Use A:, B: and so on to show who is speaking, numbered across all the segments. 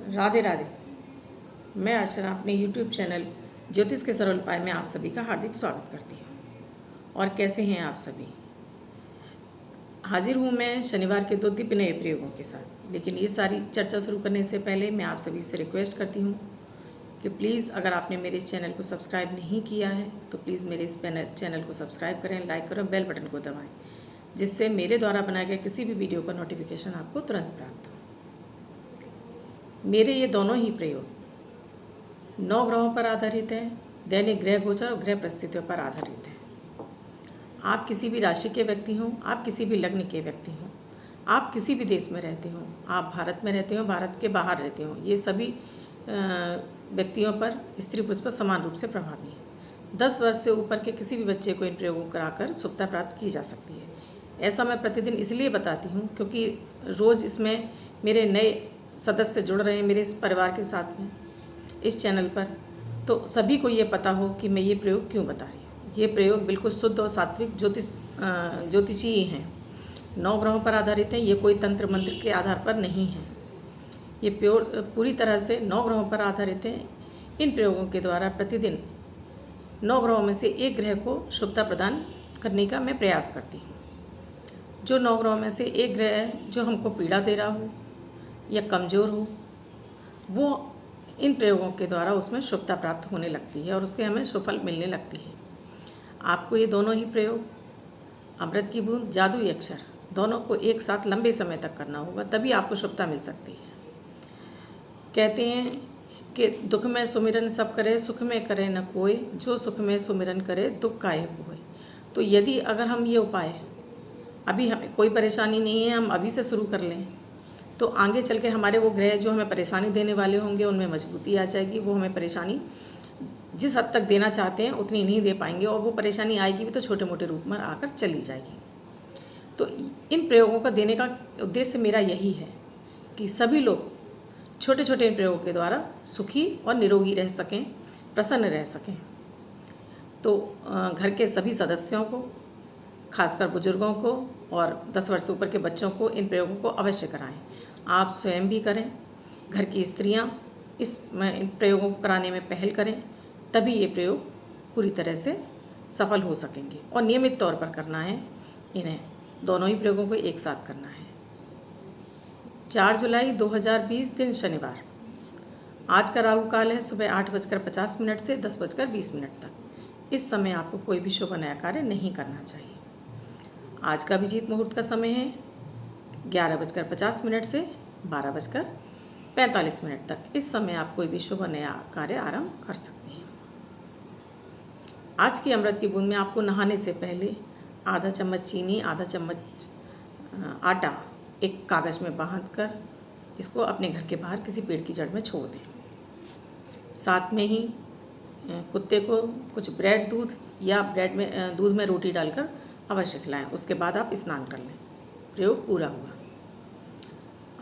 A: राधे राधे। मैं अर्चना अपने YouTube channel ज्योतिष के सरल उपाय में आप सभी का हार्दिक स्वागत करती हूँ। और कैसे हैं आप सभी? हाजिर हूँ मैं शनिवार के 2 दिव्य नए प्रयोगों के साथ। लेकिन ये सारी चर्चा शुरू करने से पहले मैं आप सभी से रिक्वेस्ट करती हूँ कि प्लीज़ अगर आपने मेरे इस चैनल को सब्सक्राइब नहीं किया है तो प्लीज़ मेरे इस चैनल को सब्सक्राइब करें, लाइक करें, बेल बटन को दबाएँ, जिससे मेरे द्वारा बनाए गए किसी भी वीडियो का नोटिफिकेशन आपको तुरंत प्राप्त हो। मेरे ये दोनों ही प्रयोग 9 ग्रहों पर आधारित हैं, दैनिक ग्रह गोचर और ग्रह परिस्थितियों पर आधारित हैं। आप किसी भी राशि के व्यक्ति हों, आप किसी भी लग्न के व्यक्ति हों, आप किसी भी देश में रहते हों, आप भारत में रहते हों, भारत के बाहर रहते हों, ये सभी व्यक्तियों पर, स्त्री पुरुष पर समान रूप से प्रभावी है। 10 वर्ष से ऊपर के किसी भी बच्चे को इन प्रयोगों कराकर शुभता प्राप्त की जा सकती है। ऐसा मैं प्रतिदिन इसलिए बताती हूँ क्योंकि रोज़ इसमें मेरे नए सदस्य जुड़ रहे हैं मेरे इस परिवार के साथ में इस चैनल पर, तो सभी को ये पता हो कि मैं ये प्रयोग क्यों बता रही हूँ। ये प्रयोग बिल्कुल शुद्ध और सात्विक ज्योतिषी ही हैं, 9 ग्रहों पर आधारित हैं। ये कोई तंत्र मंत्र के आधार पर नहीं है, ये पूरी तरह से 9 ग्रहों पर आधारित हैं। इन प्रयोगों के द्वारा प्रतिदिन 9 ग्रहों में से एक ग्रह को शुभता प्रदान करने का मैं प्रयास करती हूँ। जो 9 ग्रहों में से एक ग्रह है जो हमको पीड़ा दे रहा हो या कमज़ोर हो, वो इन प्रयोगों के द्वारा उसमें शुभता प्राप्त होने लगती है और उसके हमें सुफल मिलने लगती है। आपको ये दोनों ही प्रयोग, अमृत की बूंद, जादुई अक्षर, दोनों को एक साथ लंबे समय तक करना होगा, तभी आपको शुभता मिल सकती है। कहते हैं कि दुख में सुमिरन सब करे, सुख में करे न कोई, जो सुख में सुमिरन करे दुख काहे कोय। तो यदि अगर हम ये उपाय, अभी हमें कोई परेशानी नहीं है, हम अभी से शुरू कर लें तो आगे चल के हमारे वो ग्रह जो हमें परेशानी देने वाले होंगे उनमें मजबूती आ जाएगी। वो हमें परेशानी जिस हद तक देना चाहते हैं उतनी नहीं दे पाएंगे, और वो परेशानी आएगी भी तो छोटे मोटे रूप में आकर चली जाएगी। तो इन प्रयोगों का देने का उद्देश्य मेरा यही है कि सभी लोग छोटे छोटे इन प्रयोगों के द्वारा सुखी और निरोगी रह सकें, प्रसन्न रह सकें। तो घर के सभी सदस्यों को, खासकर बुजुर्गों को और 10 वर्ष से ऊपर के बच्चों को इन प्रयोगों को अवश्य कराएं। आप स्वयं भी करें, घर की स्त्रियां इन प्रयोगों को कराने में पहल करें, तभी ये प्रयोग पूरी तरह से सफल हो सकेंगे। और नियमित तौर पर करना है, इन्हें दोनों ही प्रयोगों को एक साथ करना है। 4 जुलाई 2020 दिन शनिवार। आज का राहु काल है सुबह 8:50 से 10:20 तक। इस समय आपको कोई भी शुभ नया कार्य नहीं करना चाहिए। आज का अभिजीत मुहूर्त का समय है 11:50 से 12:45 तक। इस समय आप कोई भी शुभ नया कार्य आरंभ कर सकते हैं। आज की अमृत की बूंद में आपको नहाने से पहले आधा चम्मच चीनी, आधा चम्मच आटा एक कागज़ में बांधकर इसको अपने घर के बाहर किसी पेड़ की जड़ में छोड़ दें। साथ में ही कुत्ते को कुछ ब्रेड दूध या दूध में रोटी डालकर अवश्य खिलाएं। उसके बाद आप स्नान कर लें। प्रयोग पूरा हुआ।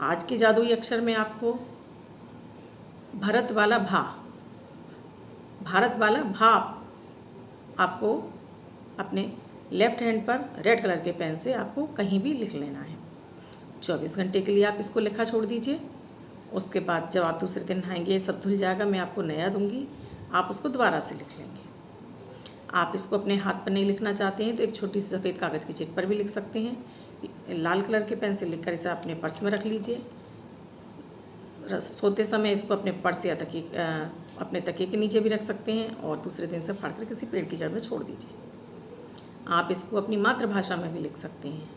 A: आज के जादुई अक्षर में आपको भारत वाला भा आपको अपने लेफ्ट हैंड पर रेड कलर के पेन से आपको कहीं भी लिख लेना है। 24 घंटे के लिए आप इसको लिखा छोड़ दीजिए। उसके बाद जब आप दूसरे दिन नहाएंगे सब धुल जाएगा, मैं आपको नया दूंगी, आप उसको दोबारा से लिख लेंगे। आप इसको अपने हाथ पर नहीं लिखना चाहते हैं तो एक छोटी सी सफ़ेद कागज़ की चिट पर भी लिख सकते हैं। लाल कलर के पेन से लिखकर इसे अपने पर्स में रख लीजिए। सोते समय इसको अपने पर्स या अपने तकिए के नीचे भी रख सकते हैं और दूसरे दिन से फाड़कर किसी पेड़ की जड़ में छोड़ दीजिए। आप इसको अपनी मातृभाषा में भी लिख सकते हैं।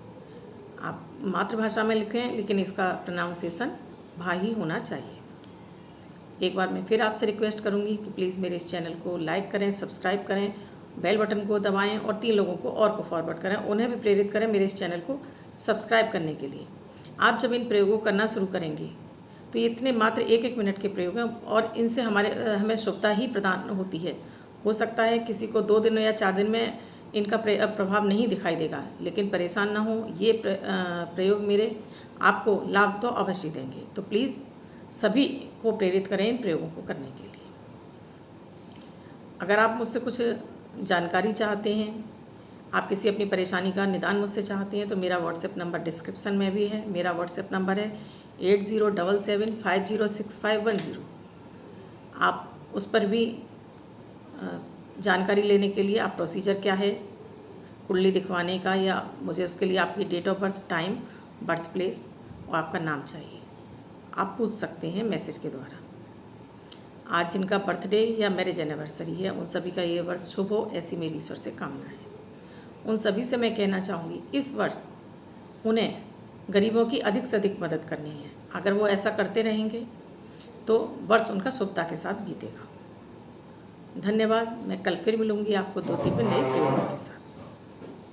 A: आप मातृभाषा में लिखें, लेकिन इसका प्रोनाउंसिएशन भा ही होना चाहिए। एक बार मैं फिर आपसे रिक्वेस्ट करूंगी कि प्लीज़ मेरे इस चैनल को लाइक करें, सब्सक्राइब करें, बेल बटन को दबाएं और 3 लोगों को और को फॉरवर्ड करें, उन्हें भी प्रेरित करें मेरे इस चैनल को सब्सक्राइब करने के लिए। आप जब इन प्रयोगों को करना शुरू करेंगे तो ये इतने मात्र 1-1 मिनट के प्रयोग हैं और इनसे हमें शुभता ही प्रदान होती है। हो सकता है किसी को 2 दिन या 4 दिन में इनका प्रभाव नहीं दिखाई देगा, लेकिन परेशान ना हो, ये प्रयोग मेरे आपको लाभ तो अवश्य देंगे। तो प्लीज़ सभी को प्रेरित करें इन प्रयोगों को करने के लिए। अगर आप मुझसे कुछ जानकारी चाहते हैं, आप किसी अपनी परेशानी का निदान मुझसे चाहते हैं, तो मेरा व्हाट्सएप नंबर डिस्क्रिप्शन में भी है। मेरा व्हाट्सएप नंबर है 8077506510। आप उस पर भी जानकारी लेने के लिए आप प्रोसीजर क्या है कुंडली दिखवाने का, या मुझे उसके लिए आपकी date of birth, time, birth place और आपका नाम चाहिए, आप पूछ सकते हैं मैसेज के द्वारा। आज जिनका बर्थडे या मैरिज एनिवर्सरी है उन सभी का ये वर्ष शुभ हो, ऐसी मेरी ईश्वर से कामना है। उन सभी से मैं कहना चाहूँगी इस वर्ष उन्हें गरीबों की अधिक से अधिक मदद करनी है। अगर वो ऐसा करते रहेंगे तो वर्ष उनका शुभता के साथ बीतेगा। धन्यवाद। मैं कल फिर मिलूँगी आपको 2 दिन में नए वीडियो के साथ।